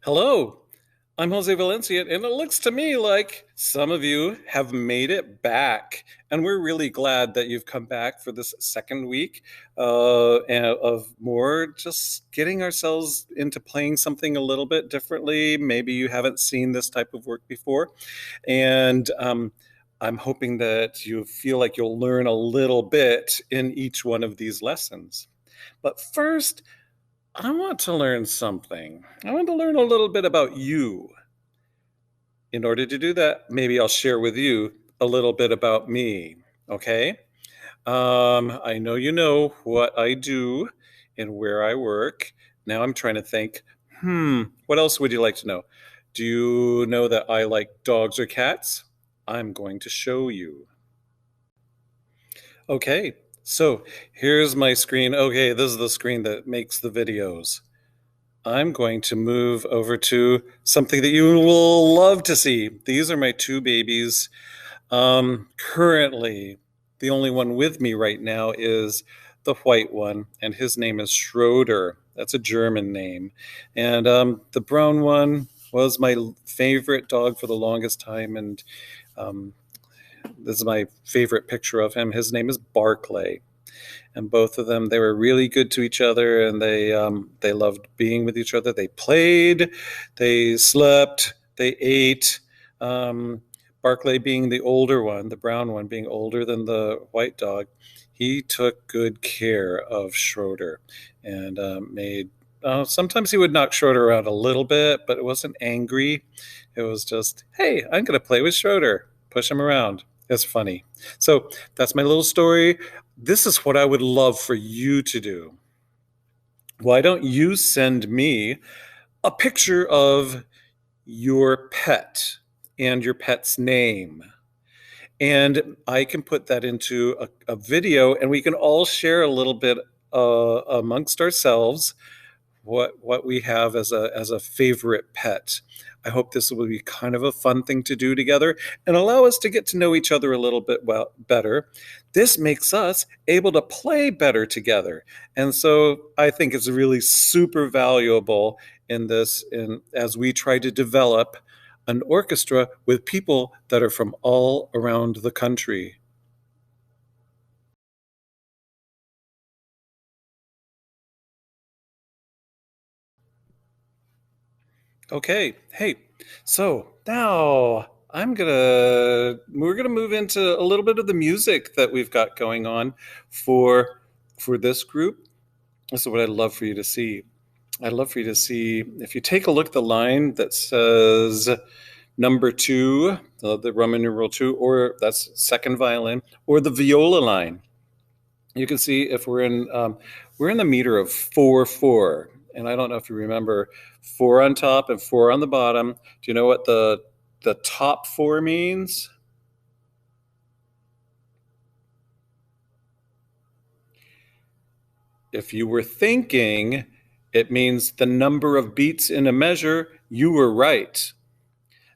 Hello, I'm Jose Valencia, and it looks to me like some of you have made it back. And we're really glad that you've come back for this second week of more just getting ourselves into playing something a little bit differently. Maybe you haven't seen this type of work before. And I'm hoping that you feel like you'll learn a little bit in each one of these lessons. But first, I want to learn something. I want to learn a little bit about you. In order to do that, maybe I'll share with you a little bit about me, okay? I know what I do and where I work. Now I'm trying to think, what else would you like to know? Do you know that I like dogs or cats? I'm going to show you. Okay, so here's my screen. Okay, this is the screen that makes the videos. I'm going to move over to something that you will love to see. These are my two babies. Currently, the only one with me right now is the white one, and his name is Schroeder. That's a German name. And the brown one was my favorite dog for the longest time, and this is my favorite picture of him. His name is Barclay. And both of them, they were really good to each other, and they loved being with each other. They played, they slept, they ate. Barclay being the older one, the brown one being older than the white dog, he took good care of Schroeder and made. Sometimes he would knock Schroeder around a little bit, but it wasn't angry. It was just, hey, I'm going to play with Schroeder, push him around. It's funny. So that's my little story. This is what I would love for you to do. Why don't you send me a picture of your pet and your pet's name? And I can put that into a video, and we can all share a little bit amongst ourselves what we have as a favorite pet. I hope this will be kind of a fun thing to do together and allow us to get to know each other a little bit better. This makes us able to play better together. And so I think it's really super valuable in this as we try to develop an orchestra with people that are from all around the country. Okay, hey, so now we're gonna move into a little bit of the music that we've got going on for this group. This is what I'd love for you to see. I'd love for you to see, if you take a look at the line that says number 2, the Roman numeral 2, or that's second violin, or the viola line. You can see if we're in the meter of 4/4, and I don't know if you remember 4 on top and 4 on the bottom. Do you know what the top 4 means? If you were thinking it means the number of beats in a measure, you were right.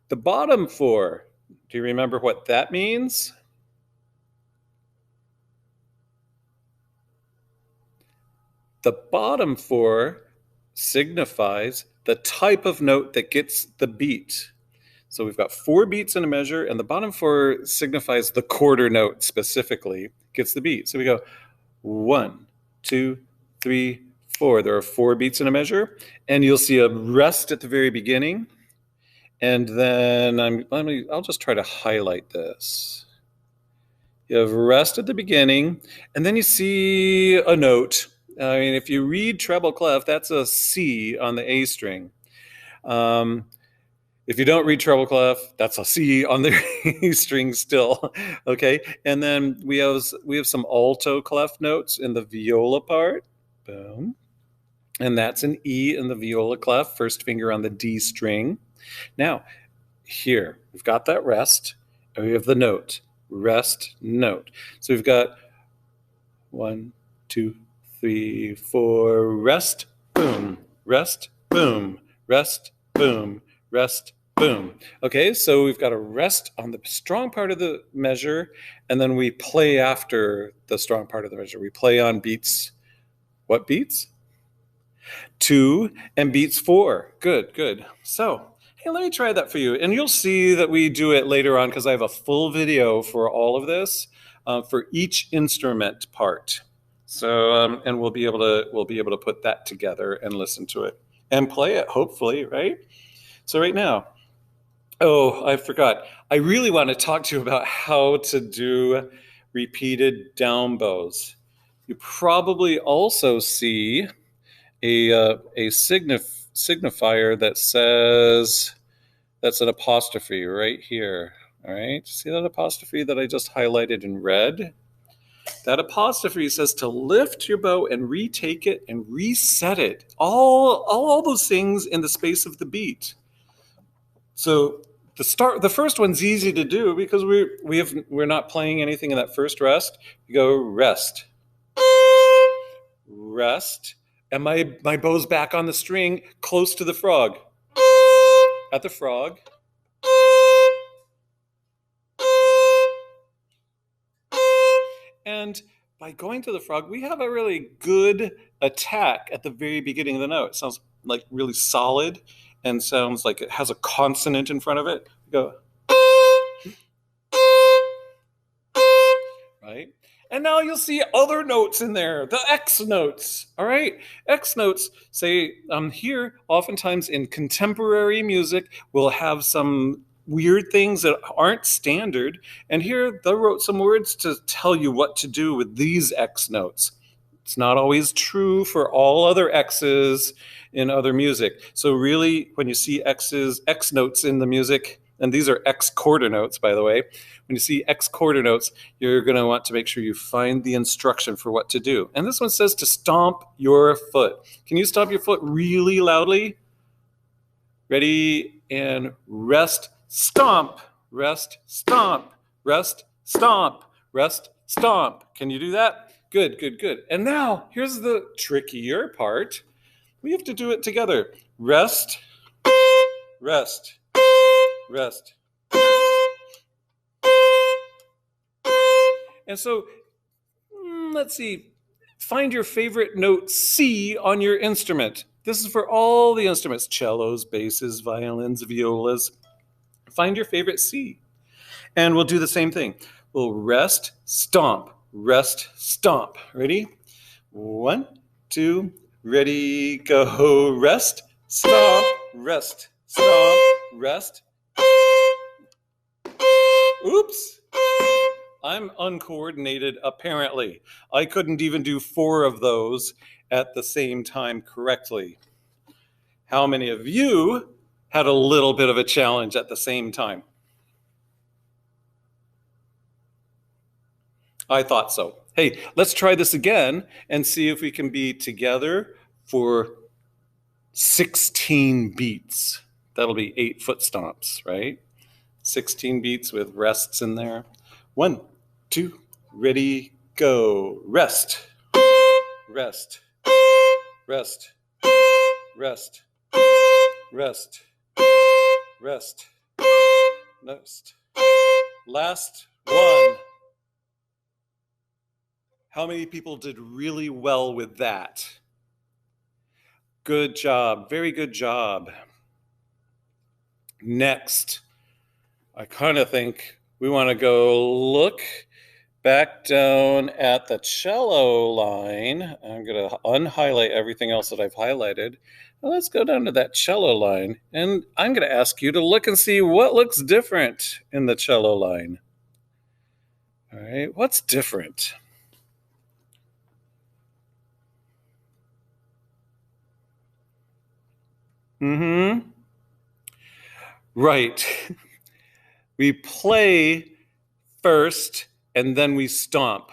The bottom 4, do you remember what that means? The bottom 4 signifies the type of note that gets the beat. So we've got 4 beats in a measure, and the bottom 4 signifies the quarter note specifically gets the beat. So we go 1, 2, 3, 4. There are 4 beats in a measure, and you'll see a rest at the very beginning. And then I'll just try to highlight this. You have rest at the beginning, and then you see a note. I mean, if you read treble clef, that's a C on the A string. If you don't read treble clef, that's a C on the A string still. Okay, and then we have some alto clef notes in the viola part. Boom, and that's an E in the viola clef, first finger on the D string. Now, here we've got that rest, and we have the note. Rest, note. So we've got 1, 2, 3, 4, rest, boom, rest, boom, rest, boom, rest, boom. Okay, so we've got a rest on the strong part of the measure, and then we play after the strong part of the measure. We play on beats. What beats? 2, and beats 4. Good, good. So, hey, let me try that for you. And you'll see that we do it later on because I have a full video for all of this for each instrument part. So, and we'll be able to put that together and listen to it and play it, hopefully, right? So right now, oh, I forgot. I really want to talk to you about how to do repeated down bows. You probably also see a signifier that says, that's an apostrophe right here. All right, see that apostrophe that I just highlighted in red? That apostrophe says to lift your bow and retake it and reset it. All those things in the space of the beat. So the first one's easy to do because we're not playing anything in that first rest. We go rest, rest, and my bow's back on the string close to the frog. At the frog. And by going to the frog, we have a really good attack at the very beginning of the note. It sounds like really solid and sounds like it has a consonant in front of it. We go, right? And now you'll see other notes in there, the X notes, all right? X notes say here, oftentimes in contemporary music, we'll have some weird things that aren't standard. And here they wrote some words to tell you what to do with these X notes. It's not always true for all other X's in other music. So really, when you see X notes in the music, and these are X quarter notes, by the way, when you see X quarter notes, you're going to want to make sure you find the instruction for what to do. And this one says to stomp your foot. Can you stomp your foot really loudly? Ready, and rest, stomp, rest, stomp, rest, stomp, rest, stomp. Can you do that? Good, good, good. And now here's the trickier part. We have to do it together. Rest, rest, rest. And so, let's see, find your favorite note C on your instrument. This is for all the instruments, cellos, basses, violins, violas. Find your favorite C. And we'll do the same thing. We'll rest, stomp, rest, stomp. Ready? 1, 2, ready, go. Rest, stomp, rest, stomp, rest. Oops. I'm uncoordinated, apparently. I couldn't even do 4 of those at the same time correctly. How many of you had a little bit of a challenge at the same time? I thought so. Hey, let's try this again and see if we can be together for 16 beats. That'll be 8 foot stomps, right? 16 beats with rests in there. 1, 2, ready, go. Rest, rest, rest, rest, rest, rest, rest. Last one. How many people did really well with that? Good job, very good job. Next, I kind of think we want to go look back down at the cello line. I'm going to unhighlight everything else that I've highlighted. Well, let's go down to that cello line, and I'm going to ask you to look and see what looks different in the cello line. All right, what's different? Right. We play first and then we stomp.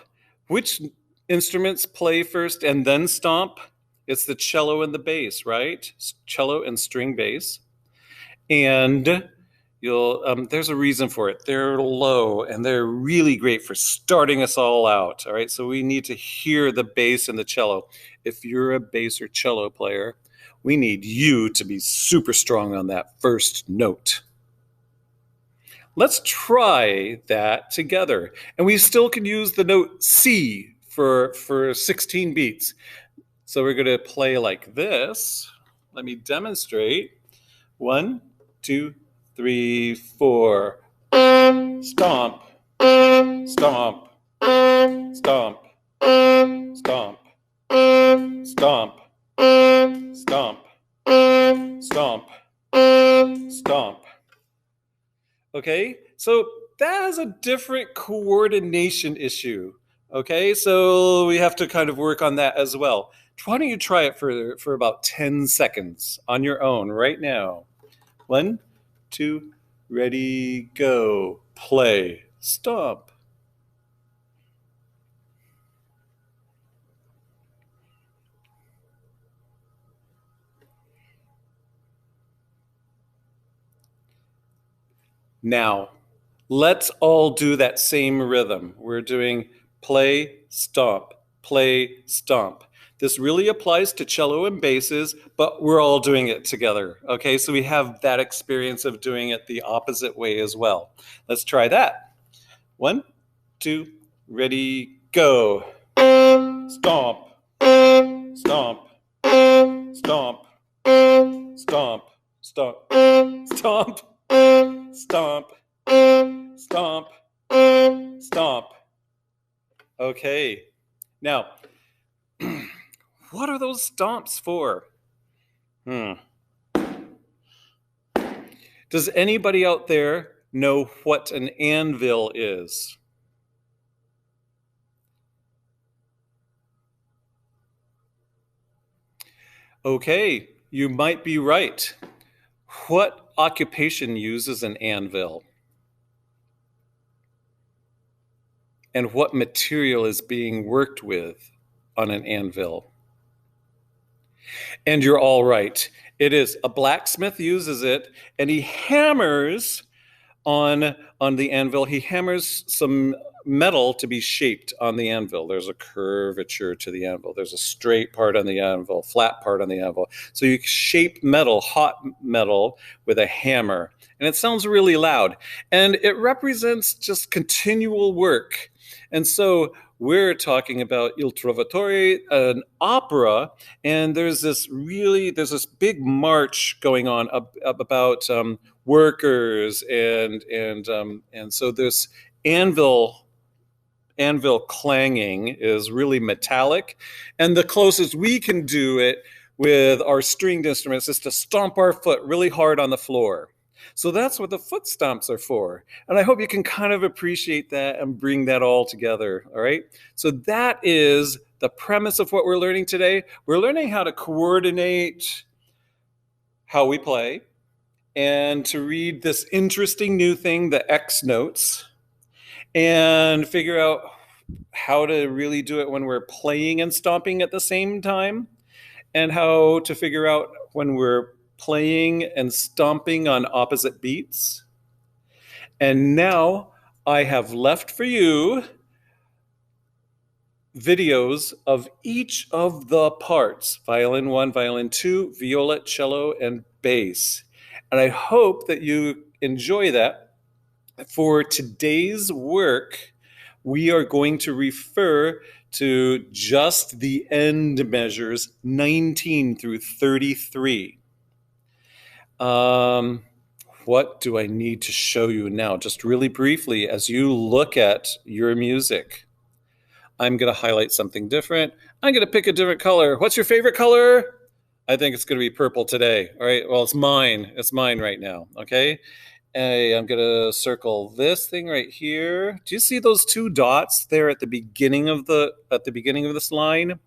Which instruments play first and then stomp? It's the cello and the bass, right? Cello and string bass. And there's a reason for it. They're low and they're really great for starting us all out. All right, so we need to hear the bass and the cello. If you're a bass or cello player, we need you to be super strong on that first note. Let's try that together. And we still can use the note C for 16 beats. So we're going to play like this. Let me demonstrate. 1, 2, 3, 4. Stomp, stomp, stomp, stomp, stomp, stomp, stomp, stomp. Okay, so that has a different coordination issue. Okay, so we have to kind of work on that as well. Why don't you try it for about 10 seconds on your own right now? 1, 2, ready, go, play, stomp. Now, let's all do that same rhythm. We're doing play, stomp, play, stomp. This really applies to cello and basses, but we're all doing it together. Okay, so we have that experience of doing it the opposite way as well. Let's try that. 1, 2, ready, go. Stomp, stomp, stomp, stomp, stomp, stomp, stomp, stomp, stomp. Okay, now, what are those stomps for? Does anybody out there know what an anvil is? Okay, you might be right. What occupation uses an anvil? And what material is being worked with on an anvil? And you're all right. It is. A blacksmith uses it, and he hammers on the anvil. He hammers some metal to be shaped on the anvil. There's a curvature to the anvil. There's a straight part on the anvil, flat part on the anvil. So you shape metal, hot metal, with a hammer. And it sounds really loud. And it represents just continual work. And so we're talking about Il Trovatore, an opera, and there's this big march going on about workers, and so this anvil clanging is really metallic, and the closest we can do it with our stringed instruments is to stomp our foot really hard on the floor. So that's what the foot stomps are for. And I hope you can kind of appreciate that and bring that all together, all right? So that is the premise of what we're learning today. We're learning how to coordinate how we play and to read this interesting new thing, the X notes, and figure out how to really do it when we're playing and stomping at the same time, and how to figure out when we're playing and stomping on opposite beats. And now I have left for you videos of each of the parts: violin 1, violin 2, viola, cello, and bass. And I hope that you enjoy that. For today's work, we are going to refer to just the end measures 19 through 33. What do I need to show you now? Just really briefly, as you look at your music, I'm going to highlight something different. I'm going to pick a different color. What's your favorite color? I think it's going to be purple today. All right. Well, it's mine. It's mine right now. Okay. I'm going to circle this thing right here. Do you see those two dots there at the beginning of this line?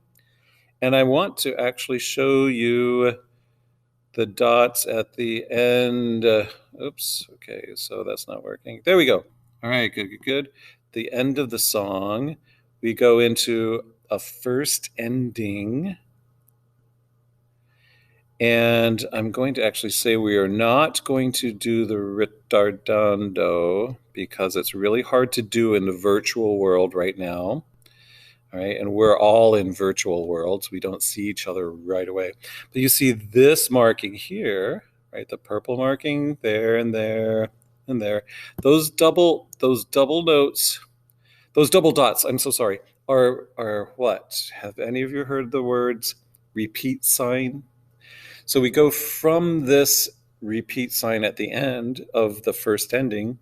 And I want to actually show you the dots at the end. Oops. Okay. So that's not working. There we go. All right. Good, good, good. The end of the song, we go into a first ending. And I'm going to actually say we are not going to do the ritardando because it's really hard to do in the virtual world right now. All right, and we're all in virtual worlds. We don't see each other right away. But you see this marking here, right? The purple marking there and there and there. Those double notes, those double dots, I'm so sorry, are what? Have any of you heard the words repeat sign. So we go from this repeat sign at the end of the first ending,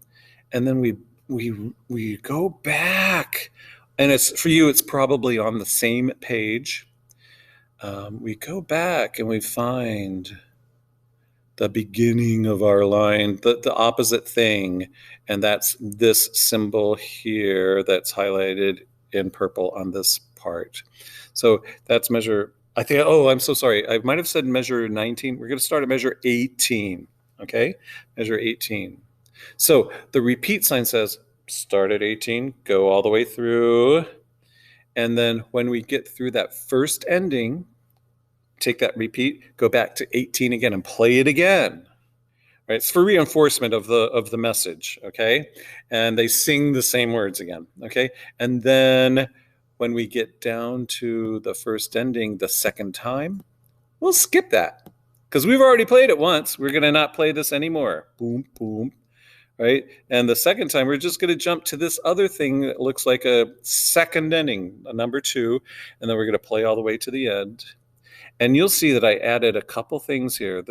and then we go back, and it's for you. It's probably on the same page. We go back and we find the beginning of our line, the opposite thing, and that's this symbol here that's highlighted in purple on this part. So that's measure, I think, oh, I'm so sorry. I might have said measure 19. We're going to start at measure 18, okay? Measure 18. So the repeat sign says, start at 18, go all the way through, and then when we get through that first ending, take that repeat, go back to 18 again and play it again. Right? It's for reinforcement of the message, okay? And they sing the same words again, okay? And then when we get down to the first ending the second time, we'll skip that because we've already played it once. We're going to not play this anymore. Boom, boom, right? And the second time, we're just going to jump to this other thing that looks like a second ending, a number 2, and then we're going to play all the way to the end. And you'll see that I added a couple things here.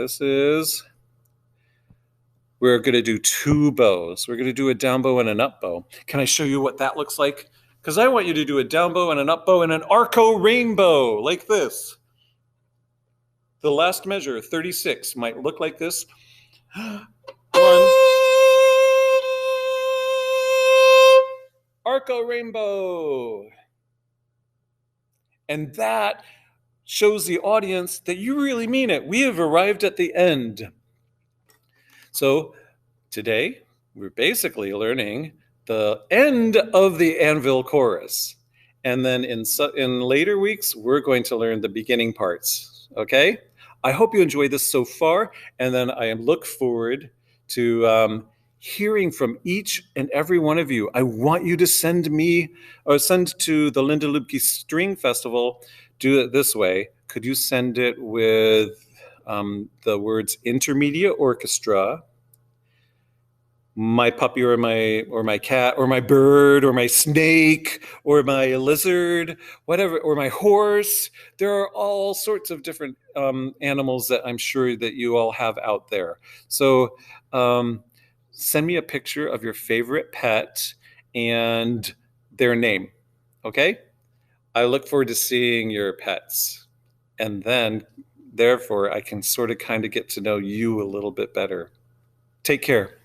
We're going to do 2 bows. We're going to do a down bow and an up bow. Can I show you what that looks like? Because I want you to do a down bow and an up bow and an arco rainbow like this. The last measure, 36, might look like this. 1. Arco rainbow. And that shows the audience that you really mean it. We have arrived at the end. So today, we're basically learning the end of the Anvil Chorus. And then in later weeks, we're going to learn the beginning parts, okay? I hope you enjoyed this so far, and then I look forward to hearing from each and every one of you. I want you to send me, or send to the Linda Luebke String Festival. Do it this way. Could you send it with the words Intermediate Orchestra, my puppy or my cat or my bird or my snake or my lizard, whatever, or my horse? There are all sorts of different animals that I'm sure that you all have out there. So send me a picture of your favorite pet and their name, okay? I look forward to seeing your pets. And then, therefore, I can sort of kind of get to know you a little bit better. Take care.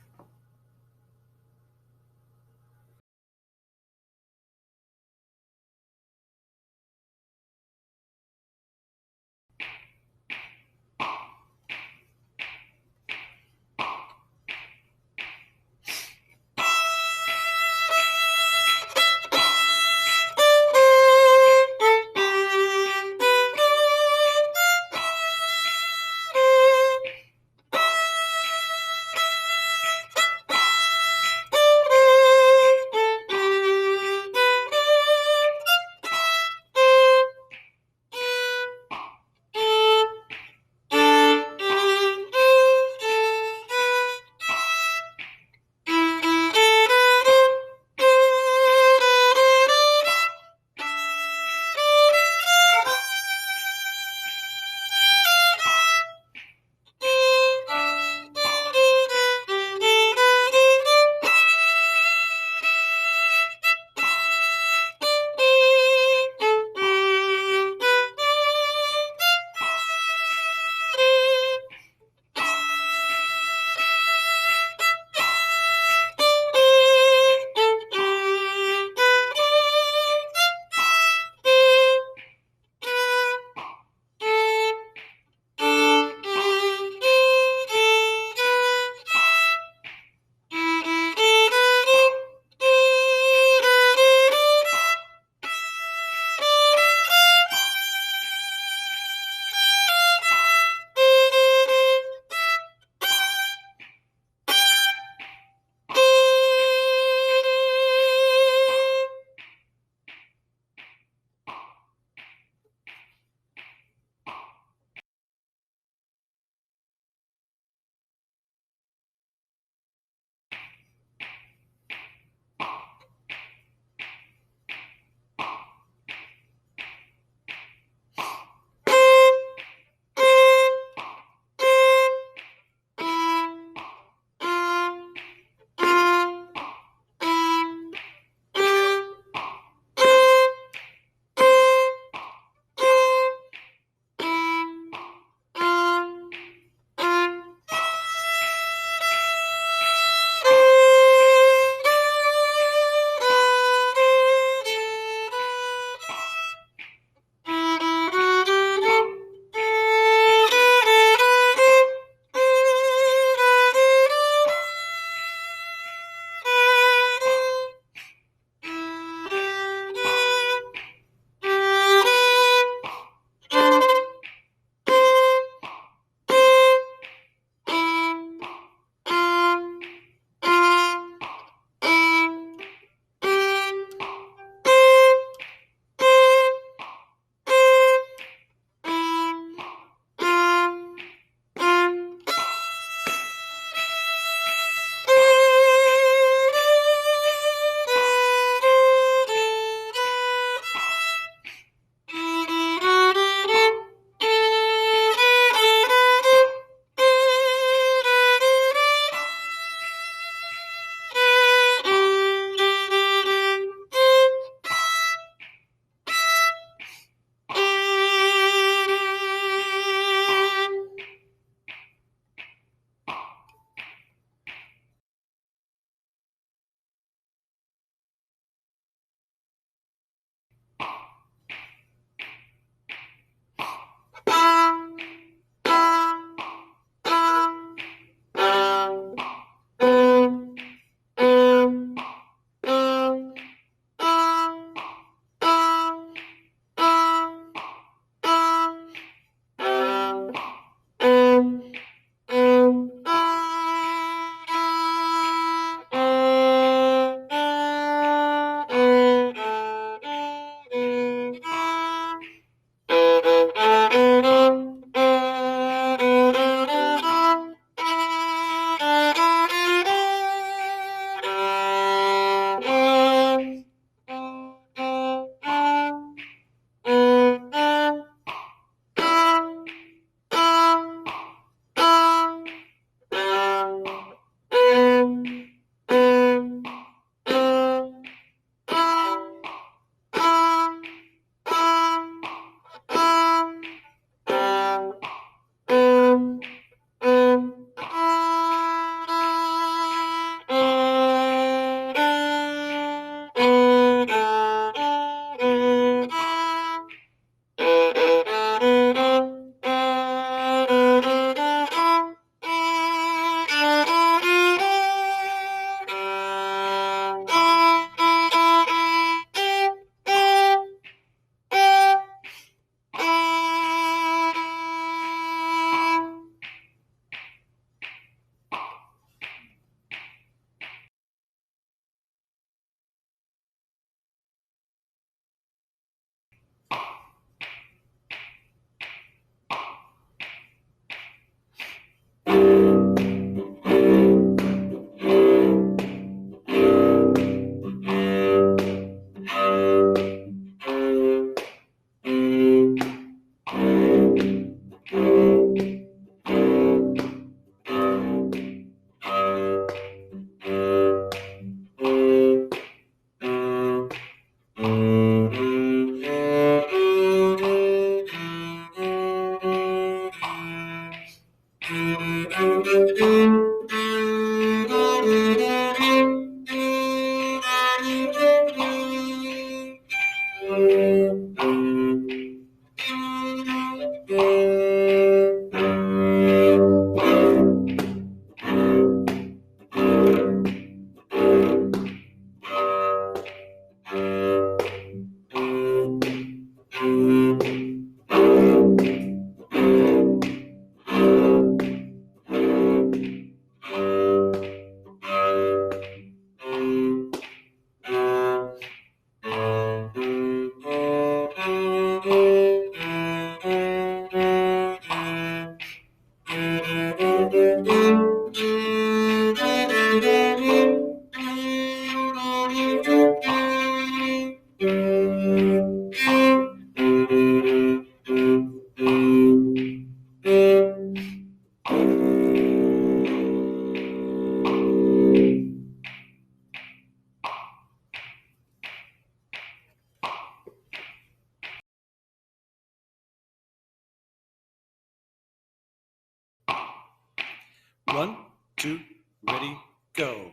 One, two, ready, go.